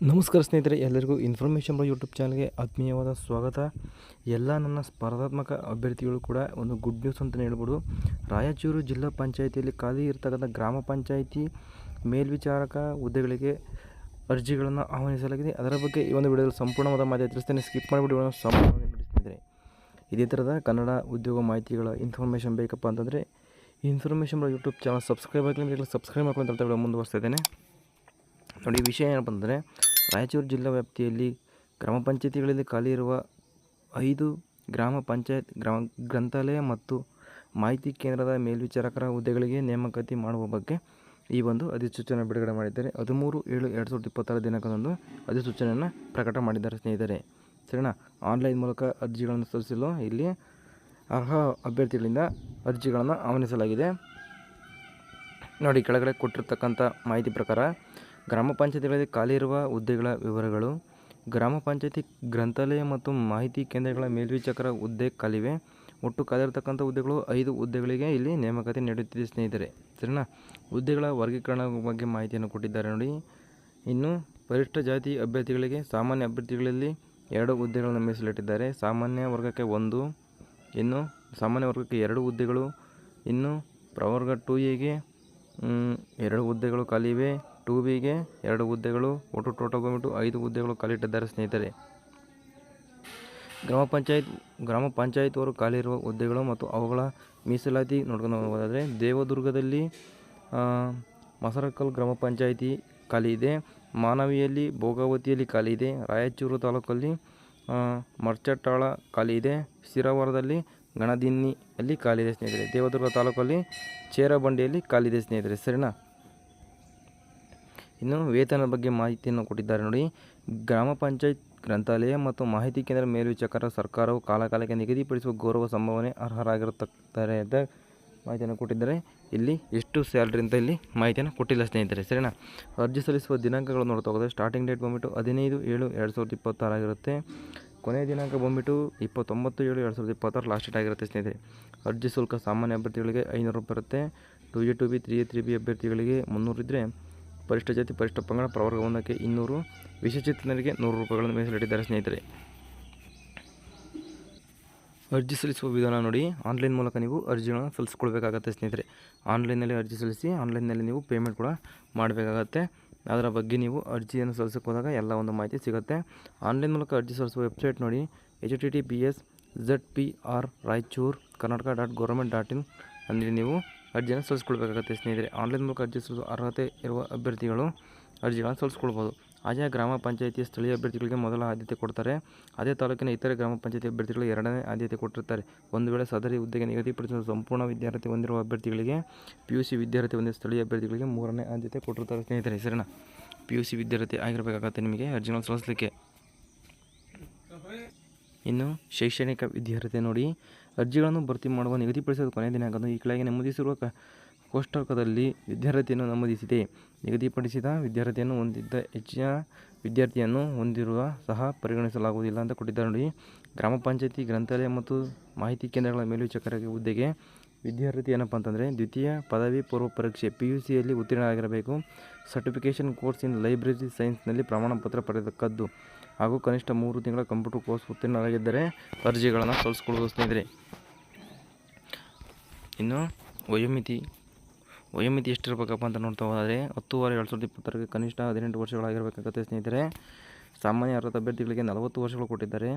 ನಮಸ್ಕಾರ ಸ್ನೇಹಿತರೆ, ಎಲ್ಲರಿಗೂ ಇನ್ಫಾರ್ಮೇಷನ್ ಯೂಟ್ಯೂಬ್ ಚಾನಲ್ಗೆ ಆತ್ಮೀಯವಾದ ಸ್ವಾಗತ. ಎಲ್ಲ ನನ್ನ ಸ್ಪರ್ಧಾತ್ಮಕ ಅಭ್ಯರ್ಥಿಗಳು ಕೂಡ ಒಂದು ಗುಡ್ ನ್ಯೂಸ್ ಅಂತಲೇ ಹೇಳ್ಬೋದು. ರಾಯಚೂರು ಜಿಲ್ಲಾ ಪಂಚಾಯಿತಿಯಲ್ಲಿ ಖಾಲಿ ಇರತಕ್ಕಂಥ ಗ್ರಾಮ ಪಂಚಾಯಿತಿ ಮೇಲ್ವಿಚಾರಕ ಹುದ್ದೆಗಳಿಗೆ ಅರ್ಜಿಗಳನ್ನು ಆಹ್ವಾನಿಸಲಾಗಿದೆ. ಅದರ ಬಗ್ಗೆ ಈ ಒಂದು ವಿಡಿಯೋದಲ್ಲಿ ಸಂಪೂರ್ಣವಾದ ಮಾಹಿತಿ ತಿಳಿಸ್ತೇನೆ. ಸ್ಕಿಪ್ ಮಾಡಿಬಿಟ್ಟು ಸಂಪೂರ್ಣವಾಗಿ ನಡೆಸ್ತಿದ್ದೇನೆ. ಇದೇ ಥರದ ಕನ್ನಡ ಉದ್ಯೋಗ ಮಾಹಿತಿಗಳ ಇನ್ಫಾರ್ಮೇಷನ್ ಬೇಕಪ್ಪ ಅಂತಂದರೆ ಇನ್ಫಾರ್ಮೇಷನ್ ಯೂಟ್ಯೂಬ್ ಚಾನಲ್ ಸಬ್ಸ್ಕ್ರೈಬ್ ಮಾಡ್ಕೊಂಡು ಅಂತ ವಿಡಿಯೋ ಮುಂದುವರಿಸ್ತಾ ಇದ್ದೇನೆ. ನೋಡಿ, ವಿಷಯ ಏನಪ್ಪ ಅಂತಂದರೆ, ರಾಯಚೂರು ಜಿಲ್ಲಾ ವ್ಯಾಪ್ತಿಯಲ್ಲಿ ಗ್ರಾಮ ಪಂಚಾಯಿತಿಗಳಲ್ಲಿ ಖಾಲಿ ಇರುವ 5 ಗ್ರಾಮ ಪಂಚಾಯತ್ ಗ್ರಂಥಾಲಯ ಮತ್ತು ಮಾಹಿತಿ ಕೇಂದ್ರದ ಮೇಲ್ವಿಚಾರಕರ ಹುದ್ದೆಗಳಿಗೆ ನೇಮಕಾತಿ ಮಾಡುವ ಬಗ್ಗೆ ಈ ಒಂದು ಅಧಿಸೂಚನೆ ಬಿಡುಗಡೆ ಮಾಡಿದ್ದಾರೆ. 13/7/2026 ದಿನಾಂಕದಂದು ಅಧಿಸೂಚನೆಯನ್ನು ಪ್ರಕಟ ಮಾಡಿದ್ದಾರೆ ಸ್ನೇಹಿತರೆ. ಸರಿನಾ? ಆನ್ಲೈನ್ ಮೂಲಕ ಅರ್ಜಿಗಳನ್ನು ಸಲ್ಲಿಸಲು ಇಲ್ಲಿ ಅರ್ಹ ಅಭ್ಯರ್ಥಿಗಳಿಂದ ಅರ್ಜಿಗಳನ್ನು ಆಹ್ವಾನಿಸಲಾಗಿದೆ. ನೋಡಿ, ಕೆಳಗಡೆ ಕೊಟ್ಟಿರ್ತಕ್ಕಂಥ ಮಾಹಿತಿ ಪ್ರಕಾರ ಗ್ರಾಮ ಪಂಚಾಯತಿಗಳಲ್ಲಿ ಖಾಲಿ ಇರುವ ಹುದ್ದೆಗಳ ವಿವರಗಳು. ಗ್ರಾಮ ಪಂಚಾಯತಿ ಗ್ರಂಥಾಲಯ ಮತ್ತು ಮಾಹಿತಿ ಕೇಂದ್ರಗಳ ಮೇಲ್ವಿಚಾರಕರ ಹುದ್ದೆ ಖಾಲಿವೆ. ಒಟ್ಟು ಖಾಲಿರ್ತಕ್ಕಂಥ ಹುದ್ದೆಗಳು 5 ಹುದ್ದೆಗಳಿಗೆ ಇಲ್ಲಿ ನೇಮಕಾತಿ ನೀಡುತ್ತಿದೆ ಸ್ನೇಹಿತರೆ. ಸರಿನಾ? ಹುದ್ದೆಗಳ ವರ್ಗೀಕರಣ ಬಗ್ಗೆ ಮಾಹಿತಿಯನ್ನು ಕೊಟ್ಟಿದ್ದಾರೆ ನೋಡಿ. ಇನ್ನು ಪರಿಶಿಷ್ಟ ಜಾತಿ ಅಭ್ಯರ್ಥಿಗಳಿಗೆ ಸಾಮಾನ್ಯ ಅಭ್ಯರ್ಥಿಗಳಲ್ಲಿ 2 ಹುದ್ದೆಗಳನ್ನು ಮೀಸಲಿಟ್ಟಿದ್ದಾರೆ. ಸಾಮಾನ್ಯ ವರ್ಗಕ್ಕೆ 1, ಇನ್ನು ಸಾಮಾನ್ಯ ವರ್ಗಕ್ಕೆ 2 ಹುದ್ದೆಗಳು. ಇನ್ನು ಪ್ರವರ್ಗ 2ಎಗೆ 2 ಹುದ್ದೆಗಳು ಖಾಲಿ ಇವೆ. 2ಬಿಗೆ 2 ಹುದ್ದೆಗಳು. ಒಟ್ಟು ಟೋಟಲ್ ಬಂದ್ಬಿಟ್ಟು 5 ಹುದ್ದೆಗಳು ಖಾಲಿಟ್ಟಿದ್ದಾರೆ ಸ್ನೇಹಿತರೆ. ಗ್ರಾಮ ಪಂಚಾಯತ್ ಖಾಲಿ ಇರುವ ಹುದ್ದೆಗಳು ಮತ್ತು ಅವುಗಳ ಮೀಸಲಾತಿ ನೋಡ್ಕೊಂಡು ಹೋದರೆ, ದೇವದುರ್ಗದಲ್ಲಿ ಮಸರಕಲ್ ಗ್ರಾಮ ಪಂಚಾಯಿತಿ ಖಾಲಿ ಇದೆ. ಮಾನವಿಯಲ್ಲಿ ಭೋಗಾವತಿಯಲ್ಲಿ ಖಾಲಿ ಇದೆ. ರಾಯಚೂರು ತಾಲೂಕಲ್ಲಿ ಮರ್ಚಟಾಳ ಖಾಲಿ ಇದೆ. ಸಿರವಾರದಲ್ಲಿ ಗಣದಿನ್ನಿಯಲ್ಲಿ ಖಾಲಿ ಇದೆ ಸ್ನೇಹಿತರೆ. ದೇವದುರ್ಗ ತಾಲೂಕಲ್ಲಿ ಚೇರಬಂಡಿಯಲ್ಲಿ ಖಾಲಿ ಇದೆ ಸ್ನೇಹಿತರೆ. ಸರಿನಾ? ಇನ್ನು ವೇತನದ ಬಗ್ಗೆ ಮಾಹಿತಿಯನ್ನು ಕೊಟ್ಟಿದ್ದಾರೆ ನೋಡಿ. ಗ್ರಾಮ ಪಂಚಾಯತ್ ಗ್ರಂಥಾಲಯ ಮತ್ತು ಮಾಹಿತಿ ಕೇಂದ್ರ ಮೇಲ್ವಿಚಾರಕರ ಸರ್ಕಾರವು ಕಾಲಕಾಲಕ್ಕೆ ನಿಗದಿಪಡಿಸುವ ಗೌರವ ಸಂಭಾವನೆ ಅರ್ಹರಾಗಿರುತ್ತಾರೆ ಅಂತ ಮಾಹಿತಿಯನ್ನು ಕೊಟ್ಟಿದ್ದಾರೆ. ಇಲ್ಲಿ ಎಷ್ಟು ಸ್ಯಾಲ್ರಿ ಅಂತ ಇಲ್ಲಿ ಮಾಹಿತಿಯನ್ನು ಕೊಟ್ಟಿಲ್ಲ ಸ್ನೇಹಿತರೆ. ಸರಿನಾ? ಅರ್ಜಿ ಸಲ್ಲಿಸುವ ದಿನಾಂಕಗಳು ನೋಡ್ತಾ ಹೋದರೆ, ಸ್ಟಾರ್ಟಿಂಗ್ ಡೇಟ್ ಬಂದುಬಿಟ್ಟು 15/7/2026 ಆಗಿರುತ್ತೆ. ಕೊನೆಯ ದಿನಾಂಕ ಬಂದುಬಿಟ್ಟು 29/7/2026 ಲಾಸ್ಟ್ ಡೇಟ್ ಆಗಿರುತ್ತೆ ಸ್ನೇಹಿತರೆ. ಅರ್ಜಿ ಶುಲ್ಕ ಸಾಮಾನ್ಯ ಅಭ್ಯರ್ಥಿಗಳಿಗೆ 500 ರೂಪಾಯಿ ಇರುತ್ತೆ. 2A 2B 3A 3B ಅಭ್ಯರ್ಥಿಗಳಿಗೆ 300 ಇದ್ದರೆ, ಪರಿಶಿಷ್ಟ ಜಾತಿ ಪರಿಶಿಷ್ಟ ಪಂಗಡ ಪ್ರವರ್ಗ 1ಕ್ಕೆ 200, ವಿಶೇಷಚೇತನರಿಗೆ 100 ರೂಪಾಯಿಗಳನ್ನು ಮೀಸಲಿಟ್ಟಿದ್ದಾರೆ ಸ್ನೇಹಿತರೆ. ಅರ್ಜಿ ಸಲ್ಲಿಸುವ ವಿಧಾನ ನೋಡಿ. ಆನ್ಲೈನ್ ಮೂಲಕ ನೀವು ಅರ್ಜಿಗಳನ್ನು ಸಲ್ಲಿಸ್ಕೊಳ್ಬೇಕಾಗತ್ತೆ ಸ್ನೇಹಿತರೆ. ಆನ್ಲೈನಲ್ಲಿ ಅರ್ಜಿ ಸಲ್ಲಿಸಿ ಆನ್ಲೈನ್ನಲ್ಲಿ ನೀವು ಪೇಮೆಂಟ್ ಕೂಡ ಮಾಡಬೇಕಾಗತ್ತೆ. ಅದರ ಬಗ್ಗೆ ನೀವು ಅರ್ಜಿಯನ್ನು ಸಲ್ಲಿಸಕ್ಕೆ ಹೋದಾಗ ಎಲ್ಲ ಒಂದು ಮಾಹಿತಿ ಸಿಗುತ್ತೆ. ಆನ್ಲೈನ್ ಮೂಲಕ ಅರ್ಜಿ ಸಲ್ಲಿಸುವ ವೆಬ್ಸೈಟ್ ನೋಡಿ, https://zprraichur.karnataka.government.in ಅಲ್ಲಿ ನೀವು ಅರ್ಜಿಯನ್ನು ಸಲ್ಲಿಸ್ಕೊಳ್ಬೇಕಾಗತ್ತೆ ಸ್ನೇಹಿತರೆ. ಆನ್ಲೈನ್ ಮೂಲಕ ಅರ್ಜಿ ಸಲ್ಲಿಸುವ ಅರ್ಹತೆ ಇರುವ ಅಭ್ಯರ್ಥಿಗಳು ಅರ್ಜಿಗಳನ್ನು ಸಲ್ಲಿಸ್ಕೊಳ್ಬೋದು. ಆಯಾ ಗ್ರಾಮ ಪಂಚಾಯಿತಿಯ ಸ್ಥಳೀಯ ಅಭ್ಯರ್ಥಿಗಳಿಗೆ ಮೊದಲ ಆದ್ಯತೆ ಕೊಡ್ತಾರೆ. ಅದೇ ತಾಲೂಕಿನ ಇತರೆ ಗ್ರಾಮ ಪಂಚಾಯಿತಿ ಅಭ್ಯರ್ಥಿಗಳಿಗೆ 2ನೇ ಆದ್ಯತೆ ಕೊಟ್ಟಿರ್ತಾರೆ. ಒಂದು ವೇಳೆ ಸದರಿ ಹುದ್ದೆಗೆ ನಿಗದಿಪಡಿಸಿದ ಸಂಪೂರ್ಣ ವಿದ್ಯಾರ್ಥಿ ಹೊಂದಿರುವ ಅಭ್ಯರ್ಥಿಗಳಿಗೆ, PUC ವಿದ್ಯಾರ್ಥಿ ಹೊಂದಿರುವ ಸ್ಥಳೀಯ ಅಭ್ಯರ್ಥಿಗಳಿಗೆ 3ನೇ ಆದ್ಯತೆ ಕೊಟ್ಟಿರ್ತಾರೆ ಸ್ನೇಹಿತರೆ. ಸರಿನಾ? PUC ವಿದ್ಯಾರ್ಥಿ ಆಗಿರಬೇಕಾಗತ್ತೆ ನಿಮಗೆ ಅರ್ಜಿಗಳನ್ನು ಸಲ್ಲಿಸಲಿಕ್ಕೆ. ಇನ್ನು ಶೈಕ್ಷಣಿಕ ವಿದ್ಯಾರ್ಹತೆ ನೋಡಿ. ಅರ್ಜಿಗಳನ್ನು ಭರ್ತಿ ಮಾಡುವ ನಿಗದಿಪಡಿಸಿದ ಕೊನೆಯ ದಿನಾಂಕವನ್ನು ಈ ಕೆಳಗೆ ನಮೂದಿಸಿರುವ ಕೋಷ್ಟಕದಲ್ಲಿ ವಿದ್ಯಾರ್ಹತೆಯನ್ನು ನಮೂದಿಸಿದೆ. ನಿಗದಿಪಡಿಸಿದ ವಿದ್ಯಾರ್ಹತೆಯನ್ನು ಹೊಂದಿದ್ದ ಹೆಚ್ಚಿನ ವಿದ್ಯಾರ್ಥಿಯನ್ನು ಹೊಂದಿರುವ ಸಹ ಪರಿಗಣಿಸಲಾಗುವುದಿಲ್ಲ ಅಂತ ಕೊಟ್ಟಿದ್ದಾರೆ ನೋಡಿ. ಗ್ರಾಮ ಪಂಚಾಯಿತಿ ಗ್ರಂಥಾಲಯ ಮತ್ತು ಮಾಹಿತಿ ಕೇಂದ್ರಗಳ ಮೇಲ್ವಿಚಾರಕ ಹುದ್ದೆಗೆ ವಿದ್ಯಾರ್ಹತೆ ಏನಪ್ಪ ಅಂತಂದರೆ, ದ್ವಿತೀಯ ಪದವಿ ಪೂರ್ವ ಪರೀಕ್ಷೆ PUCಯಲ್ಲಿ ಉತ್ತೀರ್ಣರಾಗಿರಬೇಕು. ಸರ್ಟಿಫಿಕೇಷನ್ ಕೋರ್ಸ್ ಇನ್ ಲೈಬ್ರರಿ ಸೈನ್ಸ್ನಲ್ಲಿ ಪ್ರಮಾಣಪತ್ರ ಪಡೆದಕ್ಕದ್ದು ಹಾಗೂ ಕನಿಷ್ಠ 3 ತಿಂಗಳ ಕಂಪ್ಯೂಟರ್ ಕೋರ್ಸ್ ಉತ್ತೀರ್ಣರಾಗಿದ್ದರೆ ಅರ್ಜಿಗಳನ್ನು ಸಲ್ಲಿಸ್ಕೊಳ್ಳೋದು ಸ್ನೇಹಿತರೆ. ಇನ್ನು ವಯೋಮಿತಿ ಎಷ್ಟಿರಬೇಕಪ್ಪ ಅಂತ ನೋಡ್ತಾ ಹೋದರೆ, 10/6/2026 ಕನಿಷ್ಠ 18 ವರ್ಷಗಳಾಗಿರಬೇಕಾಗುತ್ತೆ ಸ್ನೇಹಿತರೆ. ಸಾಮಾನ್ಯ ಅರ್ಹತಾ ಅಭ್ಯರ್ಥಿಗಳಿಗೆ 40 ವರ್ಷಗಳು ಕೊಟ್ಟಿದ್ದಾರೆ.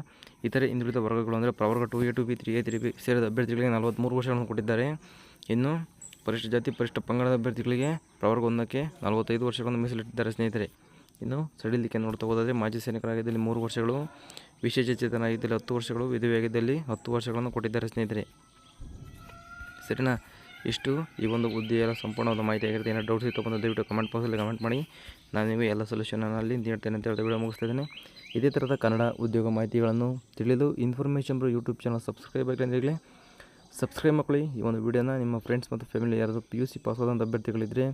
ಇತರೆ ಹಿಂದುಳಿದ ವರ್ಗಗಳು ಅಂದರೆ ಪ್ರವರ್ಗ 2A 2B 3A 3B ಸೇರಿದ ಅಭ್ಯರ್ಥಿಗಳಿಗೆ 43 ವರ್ಷಗಳನ್ನು ಕೊಟ್ಟಿದ್ದಾರೆ. ಇನ್ನು ಪರಿಶಿಷ್ಟ ಜಾತಿ ಪರಿಶಿಷ್ಟ ಪಂಗಡದ ಅಭ್ಯರ್ಥಿಗಳಿಗೆ ಪ್ರವರ್ಗ 1ಕ್ಕೆ 45 ವರ್ಷಗಳನ್ನು ಮೀಸಲಿಟ್ಟಿದ್ದಾರೆ ಸ್ನೇಹಿತರೆ. ಇನ್ನು ಸಡಿಲಿಕೆ ನೋಡ್ತಾ ಹೋದರೆ, ಮಾಜಿ ಸೈನಿಕರಾಗಿದ್ದಲ್ಲಿ 3 ವರ್ಷಗಳು, ವಿಶೇಷಚೇತನರಾಗಿದ್ದಲ್ಲಿ 10 ವರ್ಷಗಳು, ವಿಧವೆಯಾಗಿದ್ದಲ್ಲಿ 10 ವರ್ಷಗಳನ್ನು ಕೊಟ್ಟಿದ್ದಾರೆ ಸ್ನೇಹಿತರೆ. ಸರಿನಾ? ಇಷ್ಟು ಈ ಒಂದು ಹುದ್ದೆಯ ಸಂಪೂರ್ಣವಾದ ಮಾಹಿತಿ ಆಗಿರುತ್ತೆ. ಏನೋ ಡೌಟ್ಸ್ ಇತ್ತು ಬಂದು ದಯವಿಟ್ಟು ಕಮೆಂಟ್ ಬಾಕ್ಸಲ್ಲಿ ಕಮೆಂಟ್ ಮಾಡಿ. ನಾನು ನಿಮಗೆ ಎಲ್ಲ ಸೊಲ್ಯೂಷನಲ್ಲಿ ನೀಡ್ತೇನೆ ಅಂತ ಹೇಳ್ತಾ ವಿಡಿಯೋ ಮುಗಿಸ್ತಾ ಇದ್ದೀನಿ. ಇದೇ ಥರದ ಕನ್ನಡ ಉದ್ಯೋಗ ಮಾಹಿತಿಗಳನ್ನು ತಿಳಿದು ಇನ್ಫಾರ್ಮೇಷನ್ ಯೂಟ್ಯೂಬ್ ಚಾನಲ್ ಸಬ್ಸ್ಕ್ರೈಬ್ ಆಗಿಲ್ಲ ಸಬ್ಸ್ಕ್ರೈಬ್ ಮಾಡ್ಕೊಳ್ಳಿ. ಈ ಒಂದು ವಿಡಿಯೋನ ನಿಮ್ಮ ಫ್ರೆಂಡ್ಸ್ ಮತ್ತು ಫ್ಯಾಮಿಲಿ ಯಾರಾದರೂ PUC ಪಾಸ್ ಆದಂಥ ಅಭ್ಯರ್ಥಿಗಳಿದ್ದರೆ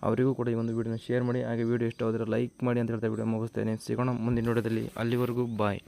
ಅವರಿಗೂ ಕೂಡ ಈ ಒಂದು ವಿಡಿಯೋನ ಶೇರ್ ಮಾಡಿ. ಹಾಗೆ ವಿಡಿಯೋ ಇಷ್ಟ ಆದರೆ ಲೈಕ್ ಮಾಡಿ ಅಂತ ಹೇಳ್ತಾ ವಿಡಿಯೋ ಮುಗಿಸ್ತೇನೆ. ಸಿಗೋಣ ಮುಂದಿನ ವಿಡಿಯೋದಲ್ಲಿ. ಅಲ್ಲಿವರೆಗೂ ಬಾಯ್.